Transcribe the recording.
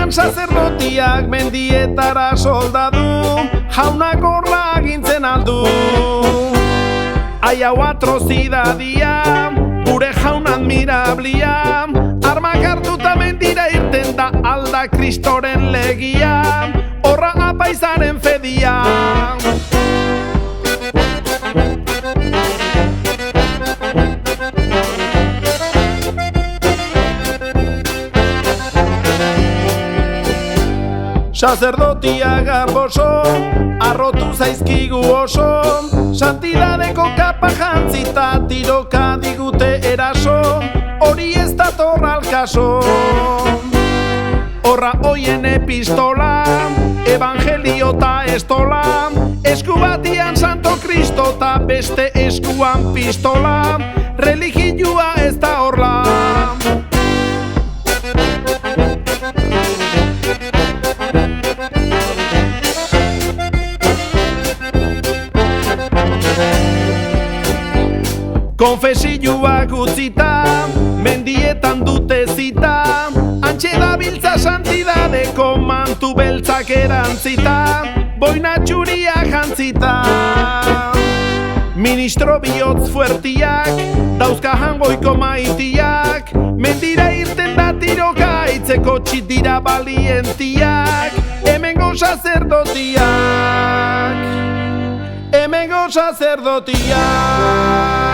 Baina sacerdotiak mendietara soldadu, jaunak horra agintzen aldu. Ai hau atrozidadia, gure jaun admirablia, armak hartuta mendira irten da alda Kristoren legia, horra apaizaren fedia. Sacerdotia garboso, arrotu zaizkigu oso, santidadeko kapa jantzita tiroka digute eraso, hori ez dator alkaso. Horra hoien epistola, evangelio ta estola, esku batian Santo Kristo ta beste eskuan pistola, religioa ez da horla. Konfesioak utzita, mendietan dute zita, antxe dabiltza santidadeko mantu beltzak erantzita, boina txuria jantzita. Ministro bihotz fuertiak, dauzka jangoiko maitiak, mendira irten da tiroka itzeko txitira balientiak, hemengo sacerdotiak, hemengo sacerdotiak.